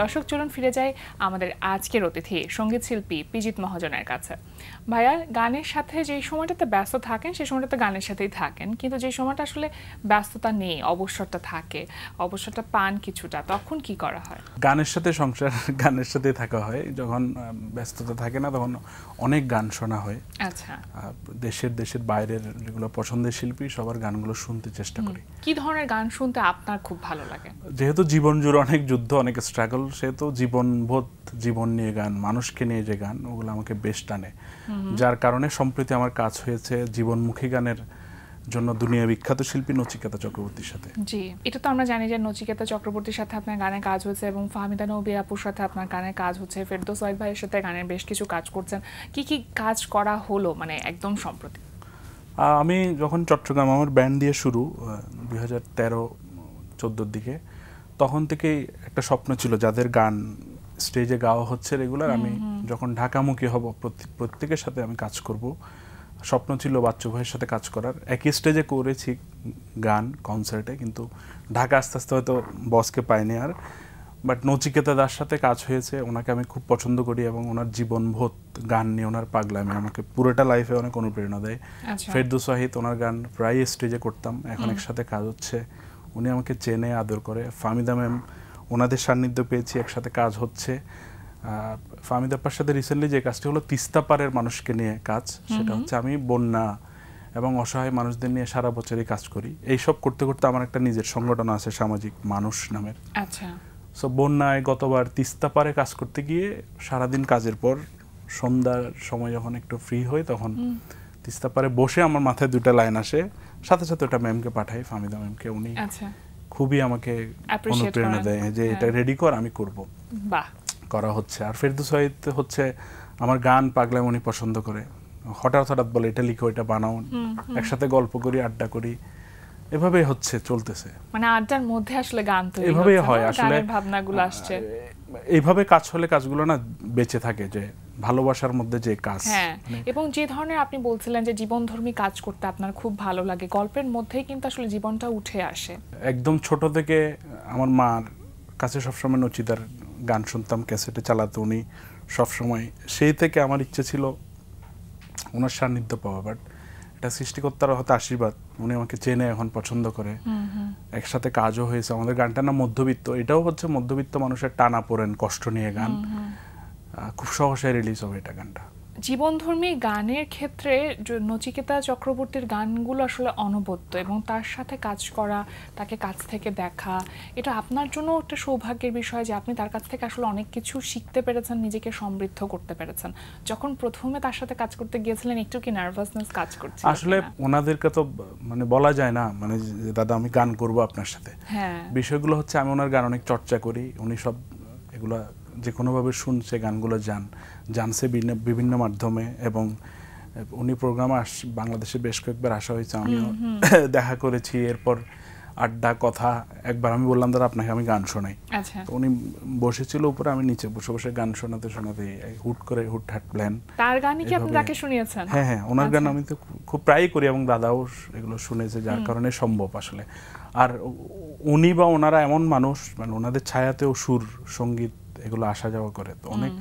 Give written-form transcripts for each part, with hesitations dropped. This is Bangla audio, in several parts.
দর্শক চলুন ফিরে যাই আমাদের আজকের অতিথি সঙ্গীত শিল্পী পিজিত মহাজনের কাছে। ভাইয়া, গানের সাথে যে সময়টাতে ব্যস্ত থাকেন সেই সময়টাতে গানের সাথেই থাকেন, কিন্তু যে সময়টা আসলে ব্যস্ততা নেই, অবসরটা থাকে, অবসরটা পান কিছুটা, তখন কি করা হয়? গানের সাথে সংসার, গানের সাথে থাকা হয়। যখন ব্যস্ততা থাকে না তখন অনেক গান শোনা হয়। আচ্ছা, দেশের বাইরের যেগুলো পছন্দের শিল্পী সবার গানগুলো শুনতে চেষ্টা করি। কি ধরনের গান শুনতে আপনার খুব ভালো লাগে? যেহেতু জীবন জুড়ে অনেক যুদ্ধ, অনেক স্ট্রাগল, সেহেতু জীবনবোধ, জীবন নিয়ে গান, মানুষকে নিয়ে যে গান, ওগুলো আমাকে বেশ টানে। যার কারণে সম্প্রতি আমার কাজ হয়েছে জীবনমুখী গানের জন্য দুনিয়া বিখ্যাত শিল্পী নচিকেতা চক্রবর্তীর সাথে। জি, এটা তো আমরা জানি যে নচিকেতা চক্রবর্তীর সাথে আপনার গানে কাজ হয়েছে এবং ফাহমিদা নবী আপুর সাথে আপনার গানে কাজ হচ্ছে, ফেরদৌস ওয়াহিদ ভাইয়ের সাথে গানের বেশ কিছু কাজ করছেন। কি কি কাজ করা হলো মানে একদম সম্প্রতি? আমি যখন চট্টগ্রাম আমার ব্যান্ড দিয়ে শুরু 2013-14 দিকে, তখন থেকেই একটা স্বপ্ন ছিল যাদের গান স্টেজে গাওয়া হচ্ছে রেগুলার, আমি যখন ঢাকামুখী হব প্রত্যেকের সাথে আমি কাজ করব। স্বপ্ন ছিল বাচ্চু ভাইয়ের সাথে কাজ করার। একই স্টেজে করেছি গান কনসার্টে, কিন্তু ঢাকা আস্তে আস্তে হয়তো বসকে পাইনি আর। বাট নচিকেতা দার সাথে কাজ হয়েছে, ওনাকে আমি খুব পছন্দ করি এবং ওনার জীবনবোধ, গান নিয়ে ওনার পাগলামি আমাকে পুরোটা লাইফে অনেক অনুপ্রেরণা দেয়। ফেরদৌস ওয়াহিদ, ওনার গান প্রায় স্টেজে করতাম, এখন একসাথে কাজ হচ্ছে, উনি আমাকে চেনে, আদর করে। ফাহমিদা ম্যাম, ওনাদের সান্নিধ্য পেয়েছি, একসাথে কাজ হচ্ছে। ফাহমিদা আপার সাথে রিসেন্টলি যে কাজটি হলো তিস্তা পারের মানুষকে নিয়ে কাজ, সেটা হচ্ছে আমি বন্যা এবং অসহায় মানুষদের নিয়ে সারা বছরই কাজ করি। এইসব করতে করতে আমার একটা নিজের সংগঠন আছে, সামাজিক মানুষ নামের। আচ্ছা, সো বন্যায় গতবার তিস্তা পারে কাজ করতে গিয়ে সারাদিন কাজের পর সন্ধ্যার সময় যখন একটু ফ্রি হই, তখন তিস্তা পারে বসে আমার মাথায় দুটা লাইন আসে, সাথে সাথে ওটা ম্যামকে পাঠাই, ফাহমিদা ম্যামকে। উনি খুবই আমাকে অনুপ্রেরণা দেয় যে এটা রেডি কর, আমি করব। বাহ, করা হচ্ছে। আর ফেরদৌস ওয়াহিদ হচ্ছে আমার গান পাগলাম, উনি পছন্দ করে। হঠাৎ হঠাৎ বলে এটা লিখো, এটা বানাও, একসাথে গল্প করি, আড্ডা করি, এভাবেই হচ্ছে, চলতেছে। মানে আড্ডার মধ্যে আসলে গান তৈরি হচ্ছে, এভাবেই হয় আসলে, গানের ভাবনাগুলো আসছে। এইভাবে কাজ হলে কাজগুলো না বেঁচে থাকে, যে ভালোবাসার মধ্যে যে কাজ। হ্যাঁ, এবং যে ধরনের আপনি বলছিলেন যে জীবনধর্মী কাজ করতে আপনার খুব ভালো লাগে, গল্পের মধ্যেই কিন্তু আসলে জীবনটা উঠে আসে। একদম ছোট থেকে আমার মার কাছে সবসময় নচিদার গান শুনতাম, ক্যাসেটে চালাতো উনি সবসময়। সেই থেকে আমার ইচ্ছে ছিল ওনার সান্নিধ্য পাওয়া, বাট এটা সৃষ্টিকর্তার হয়তো আশীর্বাদ, উনি আমাকে চেনে, এখন পছন্দ করে, একসাথে কাজও হয়েছে। আমাদের গানটার নাম মধ্যবিত্ত, এটাও হচ্ছে মধ্যবিত্ত মানুষের টানা পড়েন, কষ্ট নিয়ে গান, খুব সহসায় রিলিজ হবে এটা গানটা। জীবনধর্মী গানের ক্ষেত্রে নচিকেতা চক্রবর্তীর গানগুলো আসলে অনবদ্য, এবং তার সাথে কাজ করা, তাকে কাছ থেকে দেখা, এটা আপনার জন্য একটা সৌভাগ্যের বিষয় যে আপনি তার কাছ থেকে আসলে অনেক কিছু শিখতে পেরেছেন, নিজেকে সমৃদ্ধ করতে পেরেছেন। যখন প্রথমে তার সাথে কাজ করতে গিয়েছিলেন একটু কি নার্ভাসনেস কাজ করছিল? আসলে ওনাদেরকে তো মানে বলা যায় না, মানে দাদা আমি গান করব আপনার সাথে। বিষয়গুলো হচ্ছে আমি ওনার গান অনেক চর্চা করি, উনি সব এগুলা যে কোনোভাবে শুনছে, গানগুলো জানছে বিভিন্ন মাধ্যমে, এবং উনি প্রোগ্রামে বাংলাদেশে বেশ কয়েকবার আসা হয়েছে, আমিও দেখা করেছি। এরপর আড্ডা, কথা। একবার আমি বললাম দাদা আপনাকে আমি গান শোনাই, তো উনি বসেছিল উপরে, আমি নিচে বসে বসে গান শোনাতে শোনাতে হুট করে হুটহাট প্ল্যান। তার গানই কি আপনি তাকে শুনিয়েছেন? হ্যাঁ হ্যাঁ, ওনার গান আমি তো খুব প্রায়ই করি এবং দাদাও এগুলো শুনেছে, যার কারণে সম্ভব আসলে। আর উনি বা ওনারা এমন মানুষ, মানে ওনাদের ছায়াতেও সুর, সঙ্গীত এগুলো আসা যাওয়া করে, তো অনেক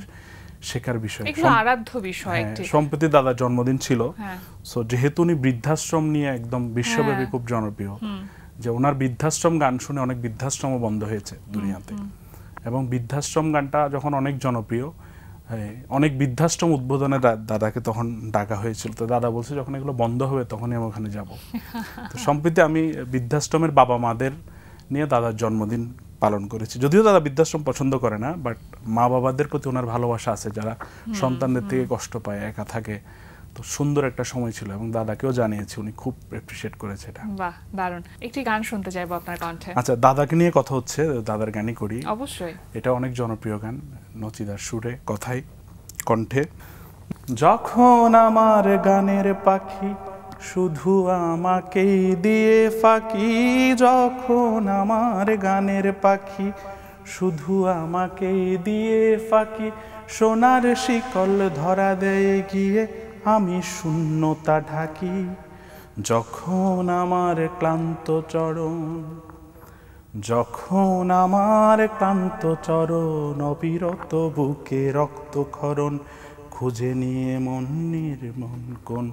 শেখার বিষয়, আরাধ্য বিষয়। সম্প্রতি দাদার জন্মদিন ছিল, সো যেহেতু উনি বৃদ্ধাশ্রম নিয়ে একদম বিশ্বব্যাপী খুব জনপ্রিয়, যে ওনার বৃদ্ধাশ্রম গান শুনে অনেক বৃদ্ধাশ্রমও বন্ধ হয়েছে দুনিয়াতে, এবং বৃদ্ধাশ্রম গানটা যখন অনেক জনপ্রিয়, অনেক বৃদ্ধাশ্রম উদ্বোধনে দাদাকে তখন ডাকা হয়েছিল, তো দাদা বলছে যখন এগুলো বন্ধ হবে তখনই আমি ওখানে যাব। তো সম্প্রতি আমি বৃদ্ধাশ্রমের বাবা মাদের নিয়ে দাদার জন্মদিন পালন করেছি। যদিও দাদা বৃদ্ধাশ্রম পছন্দ করে না, বাট মা বাবাদের প্রতি ওনার ভালোবাসা আছে, যারা সন্তানদের থেকে কষ্ট পায়, একা থাকে। তো সুন্দর একটা সময় ছিল, এবং দাদাকেও জানিয়েছি, উনি খুব অ্যাপ্রিশিয়েট করেছে এটা। বাহ, দারুণ। একটি গান শুনতে চাইবো আপনার কণ্ঠে। আচ্ছা, দাদাকে নিয়ে কথা হচ্ছে, দাদার গানই করি। অবশ্যই। এটা অনেক জনপ্রিয় গান, নচিদার সুরে, কথায়, কণ্ঠে। যখন আমার গানের পাখি শুধু আমাকেই দিয়ে ফাঁকি, যখন আমার গানের পাখি শুধু আমাকেই দিয়ে ফাঁকি, সোনার শিকল ধরা দেয় গিয়ে আমি শূন্যতা ঢাকি, যখন আমার ক্লান্ত চরণ যখন আমার ক্লান্ত চরণ অবিরত বুকে রক্তক্ষরণ খুঁজে নিয়ে মন নির্মম কোন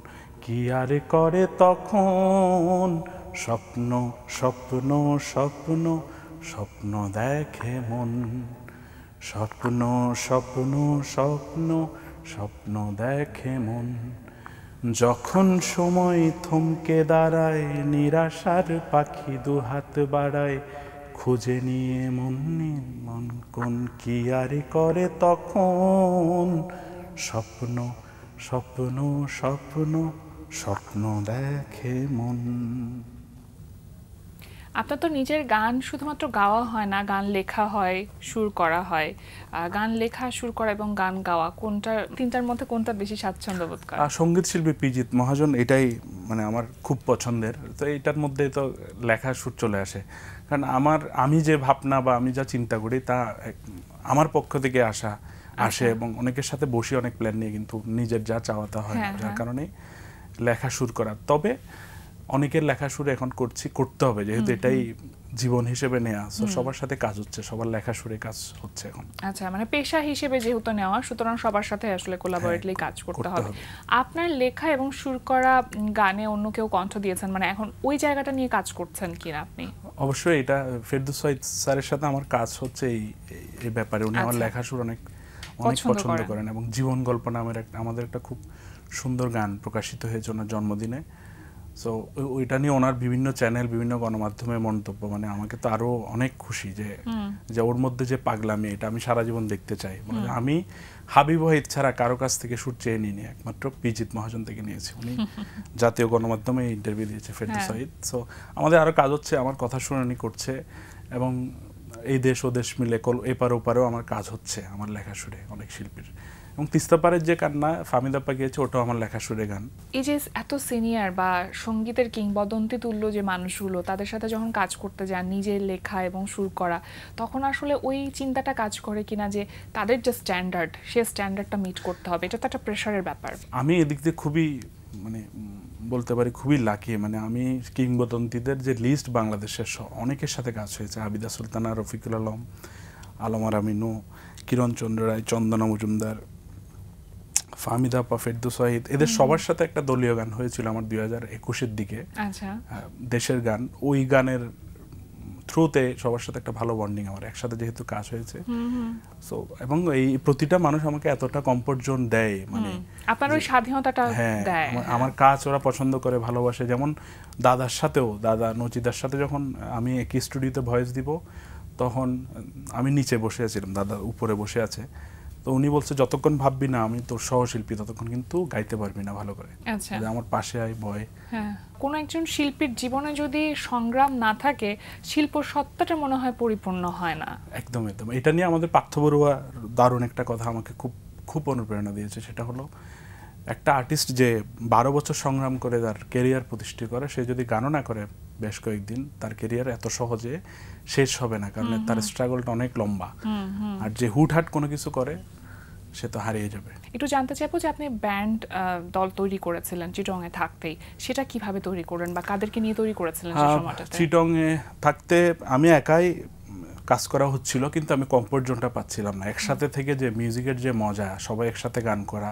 কি আর করে তখন স্বপ্ন স্বপ্ন স্বপ্ন স্বপ্ন দেখে মন স্বপ্ন স্বপ্ন স্বপ্ন স্বপ্ন দেখে মন যখন সময় থমকে দাঁড়ায় নিরাশার পাখি দুহাত বাড়ায় খুঁজে নিয়ে মন মন কোন কি আর করে তখন স্বপ্ন স্বপ্ন স্বপ্ন স্বপ্ন দেখে মন। আপনার তো নিজের গান শুধুমাত্র গাওয়া হয় না, গান লেখা হয়, সুর করা হয়। গান লেখা, সুর করা এবং গান গাওয়া তিনটার মধ্যে কোনটা বেশি স্বাচ্ছন্দ্য বোধ করেন? সঙ্গীত শিল্পী পিজিত মহাজন, এটাই মানে আমার খুব পছন্দের। তো এটার মধ্যে তো লেখা সুর চলে আসে, কারণ আমি যে ভাবনা বা আমি যা চিন্তা করি তা আমার পক্ষ থেকে আসে এবং অনেকের সাথে বসে অনেক প্ল্যান নিয়ে কিন্তু নিজের যা চাওয়াতা হয়, যার কারণে লেখা সুর করা। তবে অনেকের লেখা সুর এখন করতে হবে, যেহেতু এটাই জীবন হিসেবে নেওয়া, সবার সাথে কাজ হচ্ছে, সবার লেখা সুরে কাজ হচ্ছে এখন। আচ্ছা, মানে পেশা হিসেবে যেহেতু নেওয়া, সুতরাং সবার সাথে আসলে কোলাবোরেটলি কাজ করতে হবে। আপনার লেখা এবং সুর করা গানে অন্য কেউ কণ্ঠ দিয়েছেন, মানে এখন ওই জায়গাটা নিয়ে কাজ করছেন কিনা আপনি? অবশ্যই, এটা ফেরদৌস সাঈদ স্যারের সাথে আমার কাজ হচ্ছে এই ব্যাপারে। উনি আমার লেখা সুর অনেক পছন্দ করেন এবং জীবন গল্প নামের আমাদের একটা খুব সুন্দর গান প্রকাশিত হয়েছে ওনার জন্মদিনে। সো ওইটা নিয়ে ওনার বিভিন্ন চ্যানেল, বিভিন্ন গণমাধ্যমে মন্তব্য, মানে আমাকে তো আরো অনেক খুশি যে ওর মধ্যে যে পাগলামি, এটা আমি সারা জীবন দেখতে চাই। আমি হাবিব ওয়াহিদ ছাড়া কারো কাছ থেকে সুর চেয়ে নিইনি, একমাত্র পিজিত মহাজন থেকে নিয়েছি। উনি জাতীয় গণমাধ্যমে ইন্টারভিউ দিয়েছে ফেরদৌস সাঈদ। সো আমাদের আরো কাজ হচ্ছে, আমার কথা শুনানি করছে এবং এই দেশ ও দেশ মিলে এপার ওপারেও আমার কাজ হচ্ছে আমার লেখা সুরে অনেক শিল্পীর। এবং তিস্তাপাড়ের যে কান্না ফাহমিদা আপা গিয়েছে, ওটাও আমার লেখা সুরে গান। এই যে এত সিনিয়র বা সঙ্গীতের কিংবদন্তি তুল্য যে মানুষগুলো, তাদের সাথে যখন কাজ করতে যান, নিজের লেখা এবং সুর করা, তখন আসলে ওই চিন্তাটা কাজ করে কিনা যে তাদের যে স্ট্যান্ডার্ড, সে স্ট্যান্ডার্ডটা মিট করতে হবে? এটা তো একটা প্রেশারের ব্যাপার। আমি এদিক দিয়ে খুবই মানে বলতে পারি খুবই লাকি। মানে আমি কিংবদন্তিদের যে লিস্ট, বাংলাদেশের অনেকের সাথে কাজ হয়েছে, আবিদা সুলতানা, রফিকুল আলম, আলমার আমিনু, কিরণ চন্দ্র রায়, চন্দনা মজুমদার, ফাহমিদা আপা, ফেরদৌস সাঈদ, এদের সবার সাথে একটা দলীয় গান হয়েছিল আমার 2021-এর দিকে। আচ্ছা, দেশের গান। ওই গানের থ্রুতে সবার সাথে একটা ভালো বন্ডিং আমার, একসাথে যেহেতু কাজ হয়েছে। সো এবং এই প্রতিটা মানুষ আমাকে এতটা কমফোর্ট জোন দেয়, মানে আপনার ওই স্বাধীনতাটা দেয়। আমার কাজ ওরা পছন্দ করে, ভালোবাসে। যেমন দাদা নচিদার সাথে যখন আমি একই স্টুডিওতে ভয়েস দিব, তখন আমি নিচে বসে আছিলাম, দাদা উপরে বসে আছে। তো উনি বলছে, যতক্ষণ ভাববি না আমি তোর সহশিল্পী, ততক্ষণ কিন্তু গাইতে পারবি না ভালো করে। আচ্ছা, আমার পাশে আয়, বয়। হ্যাঁ, কোনো একজন শিল্পীর জীবনে যদি সংগ্রাম না থাকে, শিল্প সত্তাটা মনে হয় পরিপূর্ণ হয় না। একদম একদম। এটা নিয়ে আমাদের পার্থ বড়ুয়া দারুণ একটা কথা আমাকে খুব খুব অনুপ্রেরণা দিয়েছে। সেটা হলো, একটা আর্টিস্ট যে 12 বছর সংগ্রাম করে তার কেরিয়ার প্রতিষ্ঠা করে, সে যদি গানও না করে বেশ কয়েকদিন, তার কেরিয়ার এত সহজে শেষ হবে না, কারণ তার স্ট্রাগলটা অনেক লম্বা। আর যে হুটহাট কোনো কিছু করে, সে তো হারিয়ে যাবে। একটু জানতে চাইবো যে আপনি ব্যান্ড দল তৈরি করেছিলেন চিটংয়ে থাকতেই, সেটা কিভাবে তৈরি করেন বা কাদেরকে নিয়ে তৈরি করেছিলেন সেই সময়টাতে? চিটংয়ে থাকতে আমি একাই কাজ করা হচ্ছিল, কিন্তু আমি কমফোর্ট জোনটা পাচ্ছিলাম না। একসাথে থেকে যে মিউজিকের যে মজা, সবাই একসাথে গান করা,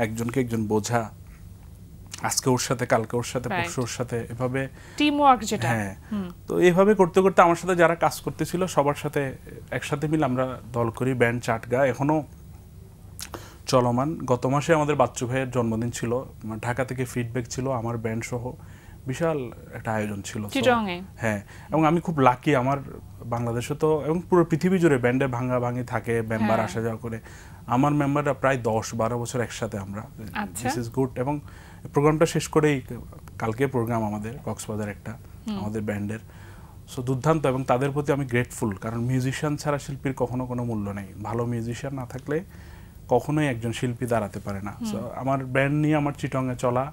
একজনকে একজন বোঝা, আজকে ওর সাথে, কালকে ওর সাথে, পরশু ওর সাথে, এভাবে টিম ওয়ার্ক যেটা। হ্যাঁ, তো এইভাবে করতে করতে আমার সাথে যারা কাজ করতেছিল সবার সাথে একসাথে মিলে আমরা দল করি, ব্যান্ড চাটগা এখনো চলমান। গত মাসে আমাদের বাচ্চু ভাইয়ের জন্মদিন ছিল, ঢাকা থেকে ফিডব্যাক ছিল, আমার ব্যান্ড সহ বিশাল একটা আয়োজন ছিল। হ্যাঁ, এবং আমি খুব লাকি, আমার বাংলাদেশে তো এবং পুরো পৃথিবী জুড়ে ব্যান্ডে ভাঙি থাকে, মেম্বার আসা যাওয়া করে। আমার মেম্বাররা প্রায় 10-12 বছর একসাথে আমরা, দিস ইজ গুড। এবং প্রোগ্রামটা শেষ করেই কালকে প্রোগ্রাম আমাদের কক্সবাজার একটা আমাদের ব্যান্ডের। সো দুর্দান্ত, এবং তাদের প্রতি আমি গ্রেটফুল, কারণ মিউজিশিয়ান ছাড়া শিল্পীর কখনো কোনো মূল্য নেই। ভালো মিউজিশিয়ান না থাকলে কখনোই একজন শিল্পী দাঁড়াতে পারে না। সো আমার ব্যান্ড নিয়ে আমার চিটংয়ে চলা,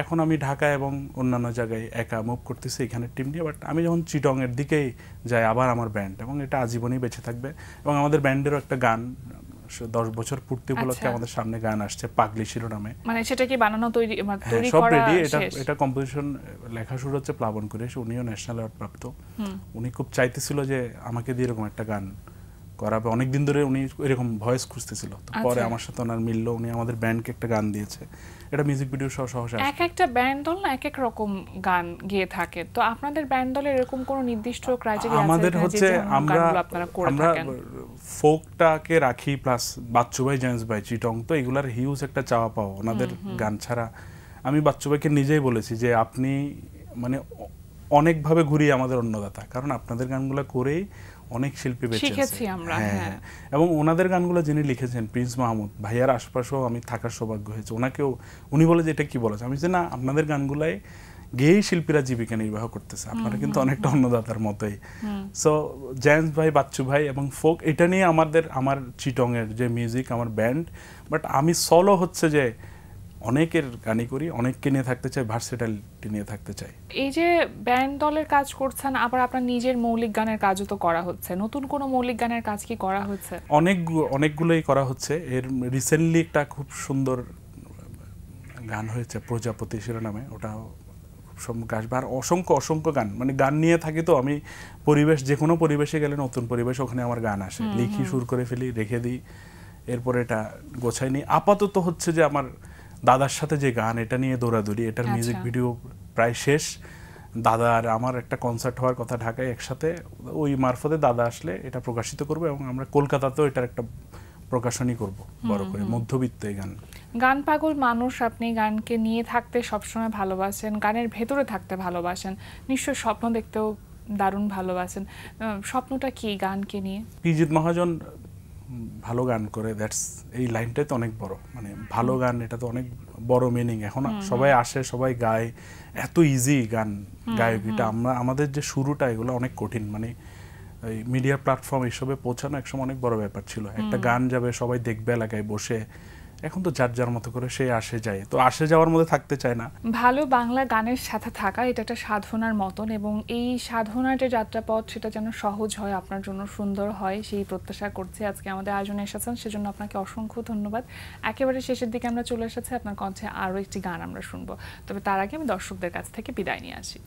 এখন আমি ঢাকা এবং অন্যান্য জায়গায় একা মুভ করতেছি এখানে টিম নিয়ে, বাট আমি যখন চিটংয়ের দিকেই যাই আবার আমার ব্যান্ড, এবং এটা আজীবনই বেঁচে থাকবে। এবং আমাদের ব্যান্ডেরও একটা গান 10 বছর পূর্তি উপলক্ষে আমাদের সামনে গান আসছে পাগলি শিরোনামে। মানে সেটা কি বানানো তৈরি সব করা রেডি। শেষ? এটা কম্পোজিশন লেখা শুরু হচ্ছে প্লাবন কুরেশ, উনিও ন্যাশনাল অ্যাওয়ার্ড প্রাপ্ত। উনি খুব চাইতেছিল যে আমাকে দিয়ে এরকম একটা গান করাবে, অনেকদিন ধরে উনি এরকম ভয়েস খুঁজতেছিল। তো পরে আমার সাথে ওনার মিললো, উনি আমাদের ব্যান্ডকে একটা গান দিয়েছে, এটা মিউজিক ভিডিও সহ সহসা। এক একটা ব্যান্ড দল না এক এক রকম গান গেয়ে থাকে, তো আপনাদের ব্যান্ড দলের এরকম কোনো নির্দিষ্ট ক্রাইটেরিয়া আছে? আমাদের হচ্ছে আমরা আমরা ফোকটাকে রাখি, প্লাস বাচ্চু ভাই, জেমস ভাই, চিটং, তো এগুলার হিউজ একটা চাওয়া পাওয়া ওনাদের গান ছাড়া। আমি বাচ্চু ভাইকে নিজেই বলেছি যে আপনি মানে অনেকভাবে ঘুরিয়ে আমাদের অন্নদাতা, কারণ আপনাদের গানগুলো করেই অনেক শিল্পী বেঁচে আছে। হ্যাঁ, এবং ওনাদের গানগুলো যিনি লিখেছেন প্রিন্স মাহমুদ ভাইয়ার আশপাশেও আমি থাকার সৌভাগ্য হয়েছে। ওনাকেও উনি বলে যে এটা কি বলেছে, আমি যে না, আপনাদের গানগুলাই গেয়েই শিল্পীরা জীবিকা নির্বাহ করতেছে, আপনারা কিন্তু অনেকটা অন্নদাতার মতোই। সো জেমস ভাই, বাচ্চু ভাই এবং ফোক, এটা নিয়ে আমার চিটং এর যে মিউজিক, আমার ব্যান্ড। বাট আমি সলো হচ্ছে যে অনেকের গানই করি, অনেককে নিয়ে থাকতে চাই, ভার্সেটালিটি নিয়ে থাকতে চাই। এই যে ব্যান্ড দলের কাজ করছেন, আবার আপনার নিজের মৌলিক গানের কাজও তো করা হচ্ছে, নতুন কোনো মৌলিক গানের কাজ কি করা হচ্ছে? অনেকগুলোই করা হচ্ছে। এর রিসেন্টলি একটা খুব সুন্দর গান হয়েছে প্রজাপতি শিরোনামে, ওটা খুব গাছবার অসংখ্য গান, মানে গান নিয়ে থাকি তো আমি, পরিবেশ যে কোনো পরিবেশে গেলে নতুন পরিবেশ, ওখানে আমার গান আসে, লিখি, সুর করে ফেলি, রেখে দিই, এরপরে এটা গোছাই নিই। আপাতত হচ্ছে যে আমার দাদার সাথে যে গান, এটা নিয়ে দৌড়াদৌড়ি, এটার মিউজিক ভিডিও প্রায় শেষ। দাদা আর আমার একটা কনসার্ট হওয়ার কথা ঢাকায় একসাথে, ওই মারফতে দাদা আসলে এটা প্রকাশিত করবো, এবং আমরা কলকাতাতেও এটার একটা প্রকাশনী করব বড় করে, মধ্যবিত্ত এই গান। গান পাগল মানুষ আপনি, গানকে নিয়ে থাকতে সবসময় ভালোবাসেন, গানের ভেতরে থাকতে ভালোবাসেন, নিশ্চয় স্বপ্ন দেখতেও দারুণ ভালোবাসেন। স্বপ্নটা কি গানকে নিয়ে? পিজিত মহাজন ভালো গান করে, দ্যাটস, এই লাইনটাই তো অনেক বড়, মানে ভালো গান, এটা তো অনেক বড় মিনিং। এখন সবাই আসে, সবাই গায়, এত ইজি গান গায়কিটা। আমাদের যে শুরুটা, এগুলো অনেক কঠিন, মানে এই মিডিয়া প্ল্যাটফর্ম এসবে পৌঁছানো একসময় অনেক বড় ব্যাপার ছিল। একটা গান যাবে, সবাই দেখবে এলাকায় বসে, এখন তো যার যার মতো করে সে আসে যায়, তো আসে যাওয়ার মধ্যে থাকতে চায় না। ভালো বাংলা গানের সাথে থাকা এটা একটা সাধনার মতন, এবং এই সাধনার যে যাত্রাপথ, সেটা যেন সহজ হয়, আপনার জন্য সুন্দর হয়, সেই প্রত্যাশা করছি। আজকে আমাদের আয়োজনে এসেছেন, সেজন্য আপনাকে অসংখ্য ধন্যবাদ। একেবারে শেষের দিকে আমরা চলে এসেছি, আপনার কণ্ঠে আরও একটি গান আমরা শুনবো, তবে তার আগে আমি দর্শকদের কাছ থেকে বিদায় নিয়ে আসি।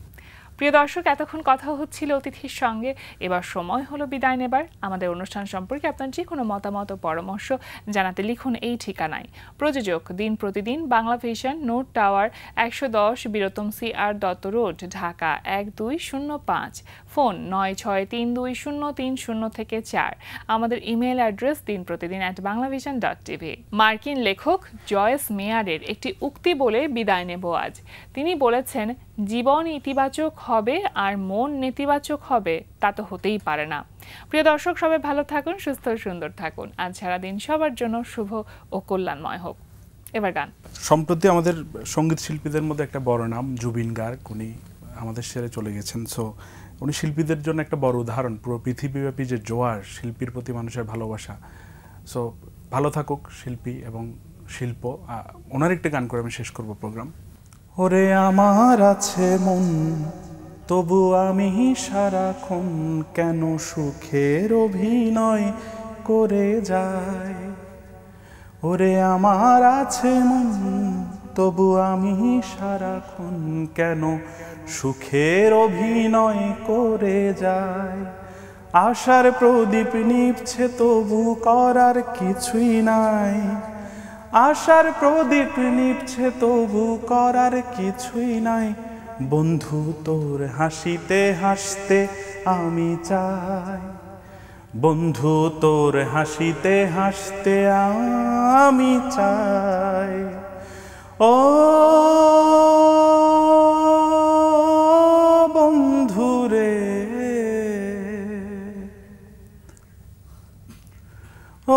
প্রিয় দর্শক, এতক্ষণ কথা হচ্ছিল অতিথির সঙ্গে, এবার সময় হলো বিদায় নেবার। আমাদের অনুষ্ঠান সম্পর্কে আপনার যে কোনো মতামত ও পরামর্শ জানাতে লিখুন এই ঠিকানায়। প্রযোজক দিন প্রতিদিন, Bangla vision, note tower, 110 বীরতম CR Dutta road, Dhaka 1205, phone 96320303 আমাদের ইমেল অ্যাড্রেস dinprotidin@banglavision.tv। মার্কিন লেখক জয়েস মেয়ারের একটি উক্তি বলে বিদায় নেব আজ। তিনি বলেছেন, জীবন ইতিবাচক হবে আর মন নেতিবাচক হবে তা তো হতেই পারে না। প্রিয় দর্শক, সবাই ভালো থাকুন, সুস্থ ও সুন্দর থাকুন। আজ সারাদিন সবার জন্য শুভ ও কল্যাণময় হোক। এবার গান। সম্প্রতি আমাদের সঙ্গীত শিল্পীদের মধ্যে একটা বড় নাম জুবিন গার্গ, উনি আমাদের সেরে চলে গেছেন। সো উনি শিল্পীদের জন্য একটা বড় উদাহরণ, পুরো পৃথিবীব্যাপী যে জোয়ার শিল্পীর প্রতি মানুষের ভালোবাসা। সো ভালো থাকুক শিল্পী এবং শিল্প। ওনার একটা গান করে আমি শেষ করব প্রোগ্রাম। ওরে আমার আছে মন, তবু আমি সারাক্ষণ কেন সুখের অভিনয় করে যাই। ওরে আমার আছে মন, তবু আমি সারাক্ষণ কেন সুখের অভিনয় করে যাই। আশার প্রদীপ নিভছে তবু করার কিছুই নাই। আশার প্রদীপ নিভছে তবু করার কিছুই নাই। বন্ধু তোর হাসিতে হাসতে আমি চাই। বন্ধু তোর হাসিতে হাসতে আমি চাই। ও বন্ধু রে, ও